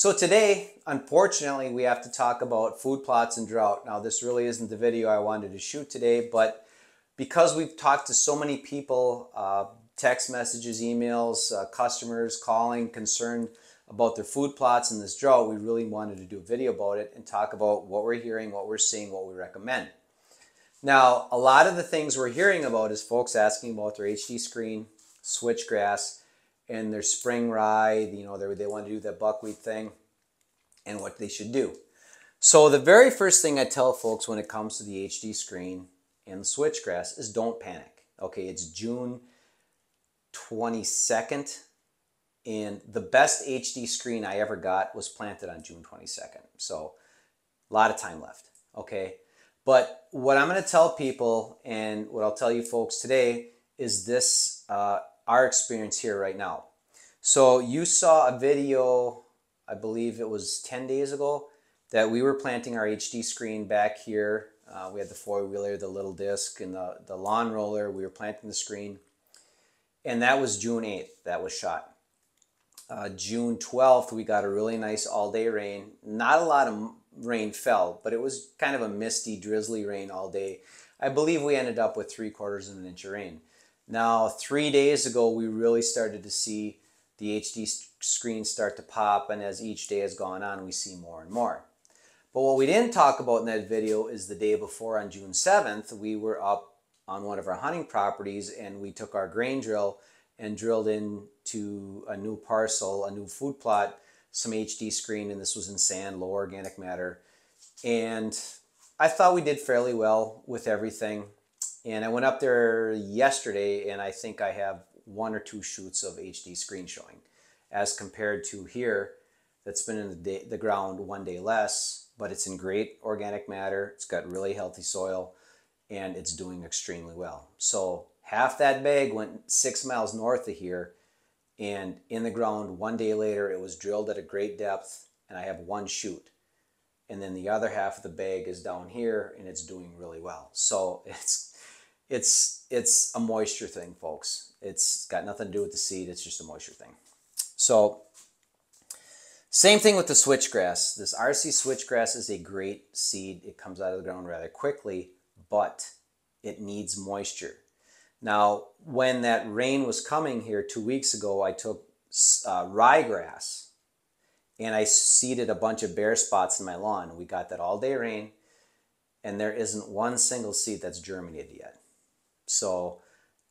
So today, unfortunately, we have to talk about food plots and drought. Now, this really isn't the video I wanted to shoot today, but because we've talked to so many people, text messages, emails, customers calling, concerned about their food plots in this drought, we really wanted to do a video about it and talk about what we're hearing, what we're seeing, what we recommend. Now, a lot of the things we're hearing about is folks asking about their HD screen, switchgrass, and their spring rye. You know, they want to do that buckwheat thing and what they should do. So the very first thing I tell folks when it comes to the HD screen and the switchgrass is don't panic. Okay, it's June 22nd, and the best HD screen I ever got was planted on June 22nd. So a lot of time left, okay? But what I'm going to tell people, and what I'll tell you folks today, is this our experience here right now. So you saw a video, I believe it was 10 days ago, that we were planting our HD screen back here. We had the four-wheeler, the little disc, and the lawn roller. We were planting the screen. And that was June 8th. That was shot. June 12th, we got a really nice all-day rain. Not a lot of rain fell, but it was kind of a misty, drizzly rain all day. I believe we ended up with 3/4 of an inch of rain. Now, 3 days ago, we really started to see the HD screen start to pop, and as each day has gone on, we see more and more. But what we didn't talk about in that video is the day before, on June 7th, we were up on one of our hunting properties, and we took our grain drill and drilled into a new parcel, a new food plot, some HD screen, and this was in sand, low organic matter. And I thought we did fairly well with everything. And I went up there yesterday, and I think I have 1 or 2 shoots of HD screen showing, as compared to here that's been in the ground 1 day less, but it's in great organic matter. It's got really healthy soil, and it's doing extremely well. So half that bag went 6 miles north of here, and in the ground 1 day later, it was drilled at a great depth, and I have 1 shoot. And then the other half of the bag is down here, and it's doing really well. So it's a moisture thing, folks. It's got nothing to do with the seed. It's just a moisture thing. So same thing with the switchgrass. This RC switchgrass is a great seed. It comes out of the ground rather quickly, but it needs moisture. Now, when that rain was coming here 2 weeks ago, I took ryegrass and I seeded a bunch of bare spots in my lawn. We got that all-day rain, and there isn't one single seed that's germinated yet. So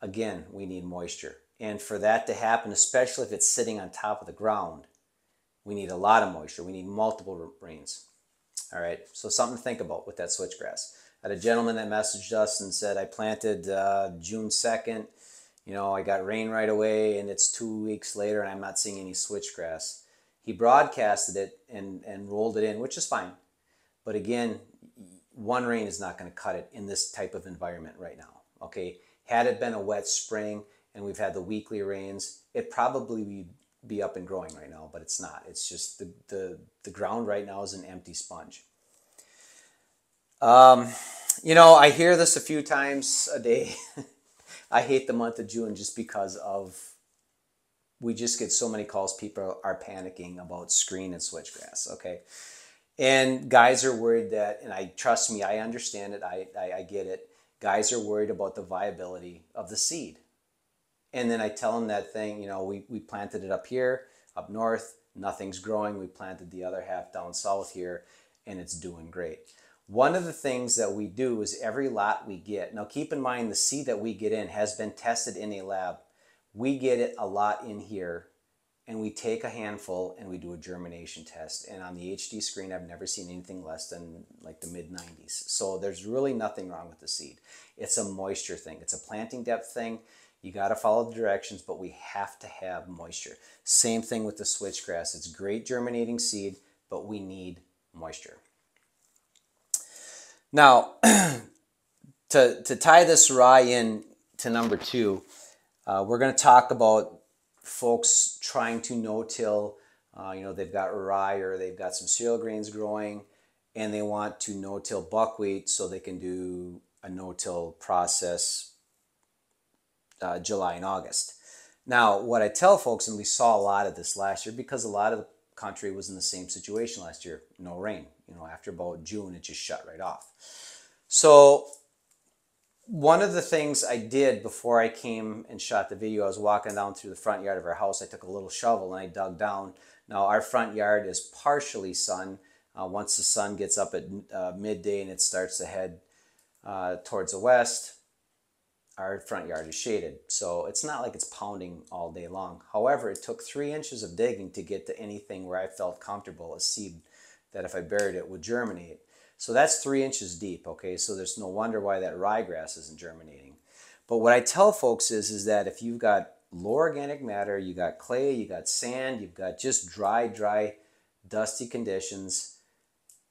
again, we need moisture. And for that to happen, especially if it's sitting on top of the ground, we need a lot of moisture. We need multiple rains. All right, so something to think about with that switchgrass. I had a gentleman that messaged us and said, I planted June 2nd. You know, I got rain right away, and it's 2 weeks later, and I'm not seeing any switchgrass. He broadcasted it and rolled it in, which is fine. But again, 1 rain is not going to cut it in this type of environment right now. Okay, had it been a wet spring and we've had the weekly rains, it probably would be up and growing right now, but it's not. It's just the ground right now is an empty sponge. You know, I hear this a few times a day. I hate the month of June just because we just get so many calls. People are panicking about screen and switchgrass, okay? And guys are worried that, and trust me, I understand it, I get it. Guys are worried about the viability of the seed. And then I tell them that thing, you know, we planted it up here, up north, nothing's growing. We planted the other half down south here, and it's doing great. One of the things that we do is every lot we get, now keep in mind the seed that we get in has been tested in a lab. We get it a lot in here, and we take a handful and we do a germination test. And on the HD screen, I've never seen anything less than like the mid-90s. So there's really nothing wrong with the seed. It's a moisture thing. It's a planting depth thing. You got to follow the directions, but we have to have moisture. Same thing with the switchgrass. It's great germinating seed, but we need moisture. Now, to tie this rye in to number 2, we're going to talk about folks trying to no-till. You know, they've got rye or they've got some cereal grains growing, and they want to no-till buckwheat so they can do a no-till process July and August. Now, what I tell folks, and we saw a lot of this last year because a lot of country was in the same situation last year. No rain. You know, after about June, it just shut right off. So one of the things I did before I came and shot the video, I was walking down through the front yard of our house. I took a little shovel and I dug down. Now our front yard is partially sun. Once the sun gets up at midday and it starts to head towards the west, our front yard is shaded. So it's not like it's pounding all day long. However, it took 3 inches of digging to get to anything where I felt comfortable, a seed that if I buried it would germinate. So that's 3 inches deep, okay? So there's no wonder why that ryegrass isn't germinating. But what I tell folks is that if you've got low organic matter, you got clay, you got sand, you've got just dry, dusty conditions,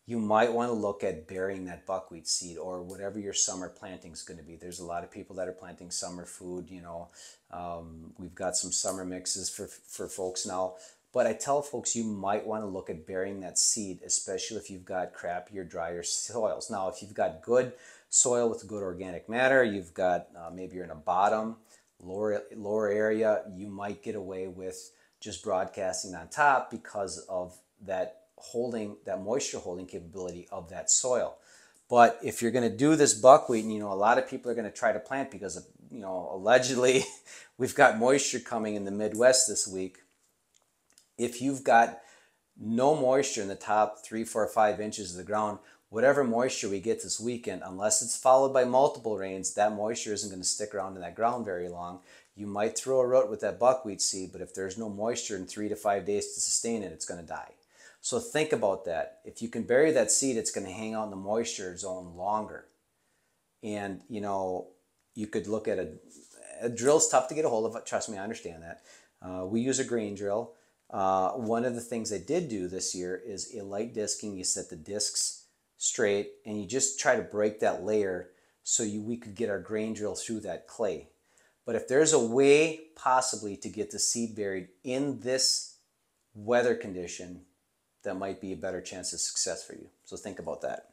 you might want to look at burying that buckwheat seed or whatever your summer planting is going to be. There's a lot of people that are planting summer food, you know. We've got some summer mixes for folks now. But I tell folks you might want to look at burying that seed, especially if you've got crappier, drier soils. Now, if you've got good soil with good organic matter, you've got, maybe you're in a bottom, lower area, you might get away with just broadcasting on top because of that moisture holding capability of that soil. But if you're going to do this buckwheat, and you know, a lot of people are going to try to plant because of, you know, allegedly we've got moisture coming in the Midwest this week. If you've got no moisture in the top 3, 4, 5 inches of the ground, whatever moisture we get this weekend, unless it's followed by multiple rains, that moisture isn't going to stick around in that ground very long. You might throw a root with that buckwheat seed, but if there's no moisture in 3 to 5 days to sustain it, it's going to die. So think about that. If you can bury that seed, it's going to hang out in the moisture zone longer. And, you know, you could look at a drill's tough to get a hold of. Trust me, I understand that. We use a grain drill. One of the things I did do this year is a light disking. You set the discs straight and you just try to break that layer so we could get our grain drill through that clay. But if there's a way possibly to get the seed buried in this weather condition, that might be a better chance of success for you. So think about that.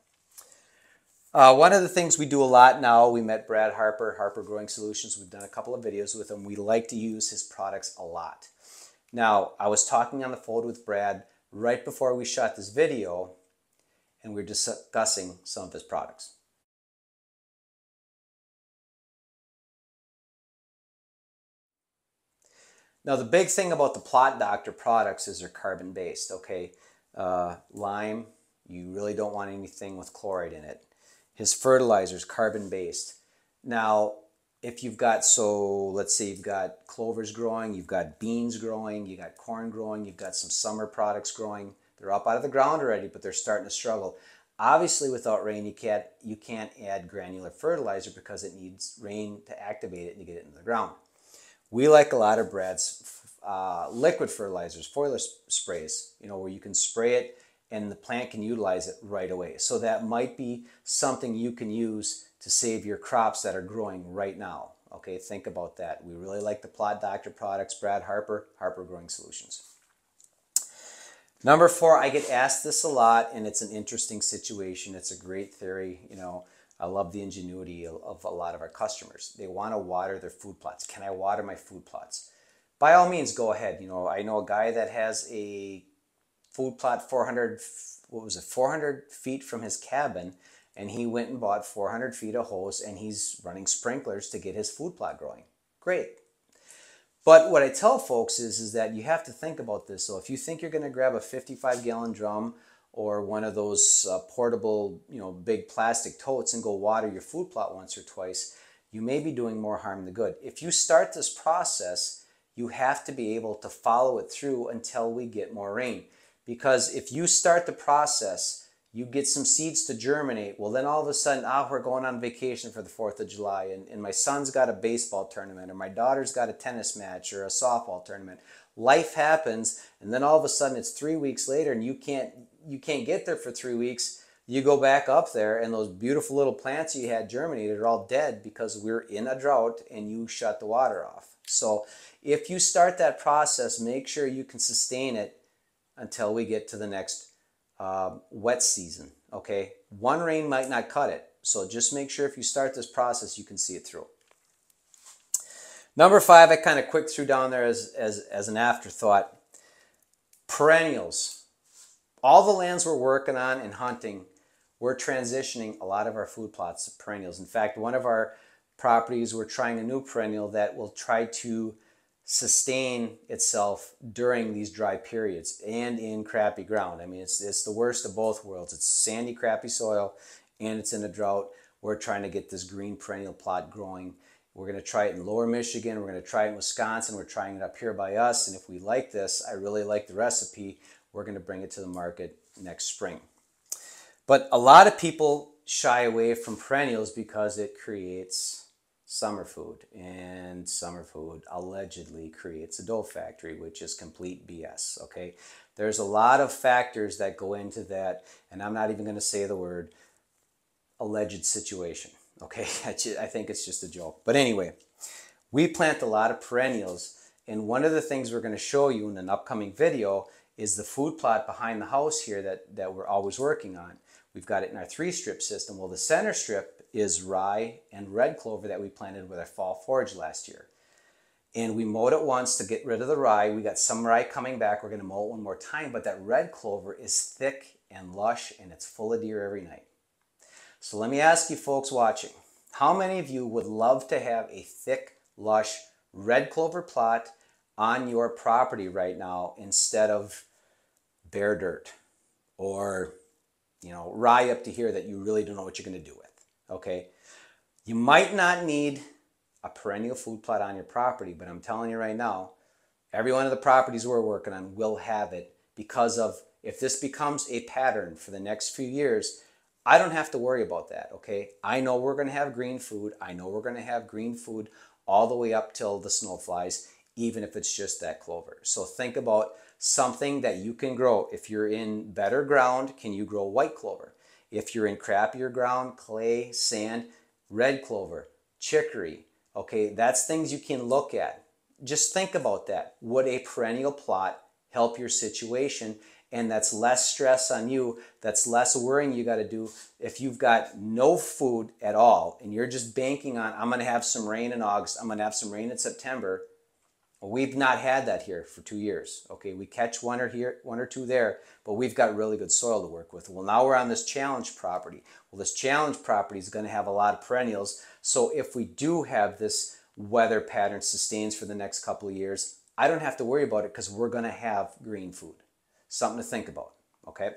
One of the things we do a lot now, we met Brad Harper Growing Solutions. We've done a couple of videos with him. We like to use his products a lot. Now, I was talking on the phone with Brad right before we shot this video, and we were discussing some of his products. Now, the big thing about the Plot Doctor products is they're carbon-based, okay? Lime, you really don't want anything with chloride in it. His fertilizer's carbon-based. Now, if you've got, so let's say you've got clovers growing, you've got beans growing, you got corn growing, you've got some summer products growing. They're up out of the ground already, but they're starting to struggle. Obviously, without rain, you can't add granular fertilizer because it needs rain to activate it and to get it into the ground. We like a lot of Brad's liquid fertilizers, foliar sprays, you know, where you can spray it and the plant can utilize it right away. So that might be something you can use to save your crops that are growing right now. Okay, think about that. We really like the Plot Doctor products, Brad Harper Growing Solutions. Number 4, I get asked this a lot, and it's an interesting situation. It's a great theory. You know, I love the ingenuity of a lot of our customers. They want to water their food plots. Can I water my food plots? By all means, go ahead. You know, I know a guy that has a food plot 400 feet from his cabin, and he went and bought 400 feet of hose, and he's running sprinklers to get his food plot growing. Great. But what I tell folks is that you have to think about this. So if you think you're going to grab a 55-gallon drum or one of those portable, you know, big plastic totes and go water your food plot once or twice, you may be doing more harm than good. If you start this process, you have to be able to follow it through until we get more rain. Because if you start the process, you get some seeds to germinate, well then all of a sudden, we're going on vacation for the 4th of July and my son's got a baseball tournament or my daughter's got a tennis match or a softball tournament. Life happens, and then all of a sudden it's 3 weeks later and you can't get there for 3 weeks. You go back up there and those beautiful little plants you had germinated are all dead because we're in a drought and you shut the water off. So if you start that process, make sure you can sustain it until we get to the next wet season, okay? One rain might not cut it, so just make sure if you start this process, you can see it through. Number 5, I kind of quick threw down there as an afterthought. Perennials. All the lands we're working on and hunting, we're transitioning a lot of our food plots to perennials. In fact, one of our properties, we're trying a new perennial that will try to sustain itself during these dry periods and in crappy ground. I mean, it's the worst of both worlds. It's sandy, crappy soil, and it's in a drought. We're trying to get this green perennial plot growing. We're going to try it in Lower Michigan. We're going to try it in Wisconsin. We're trying it up here by us. And if we like this, I really like the recipe, we're going to bring it to the market next spring. But a lot of people shy away from perennials because it creates summer food. And summer food allegedly creates a dough factory, which is complete BS, okay? There's a lot of factors that go into that, and I'm not even going to say the word alleged situation. Okay, I think it's just a joke. But anyway, we plant a lot of perennials, and one of the things we're going to show you in an upcoming video is the food plot behind the house here that we're always working on. We've got it in our 3-strip system. Well, the center strip is rye and red clover that we planted with our fall forage last year. And we mowed it once to get rid of the rye. We got some rye coming back. We're going to mow it one more time, but that red clover is thick and lush, and it's full of deer every night. So let me ask you folks watching, how many of you would love to have a thick, lush, red clover plot on your property right now instead of bare dirt or, you know, rye up to here that you really don't know what you're going to do with, okay? You might not need a perennial food plot on your property, but I'm telling you right now, every one of the properties we're working on will have it because of, if this becomes a pattern for the next few years, I don't have to worry about that, okay? I know we're going to have green food. I know we're going to have green food all the way up till the snow flies, even if it's just that clover. So think about something that you can grow. If you're in better ground, can you grow white clover? If you're in crappier ground, clay, sand, red clover, chicory, okay? That's things you can look at. Just think about that. Would a perennial plot help your situation? And that's less stress on you. That's less worrying you got to do. If you've got no food at all and you're just banking on, I'm going to have some rain in August, I'm going to have some rain in September. Well, we've not had that here for 2 years. Okay, we catch one or two there, but we've got really good soil to work with. Well, now we're on this challenge property. Well, this challenge property is going to have a lot of perennials. So if we do have this weather pattern sustains for the next couple of years, I don't have to worry about it because we're going to have green food. Something to think about, okay?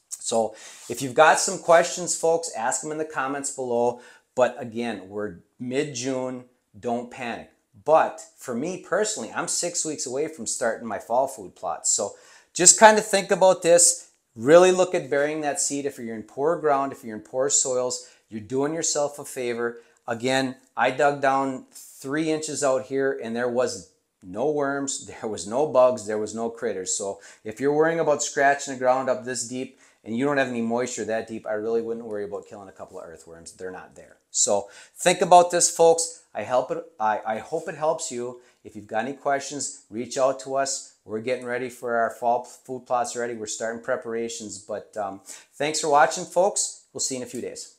So if you've got some questions, folks, ask them in the comments below. But again, we're mid-June, don't panic. But for me personally, I'm 6 weeks away from starting my fall food plots. So just kind of think about this. Really look at burying that seed. If you're in poor ground, if you're in poor soils, you're doing yourself a favor. Again, I dug down 3 inches out here and there was no worms, there was no bugs, there was no critters. So if you're worrying about scratching the ground up this deep and you don't have any moisture that deep, I really wouldn't worry about killing a couple of earthworms. They're not there. So think about this, folks. I hope it helps you. If you've got any questions, reach out to us. We're getting ready for our fall food plots ready. We're starting preparations. But thanks for watching, folks. We'll see you in a few days.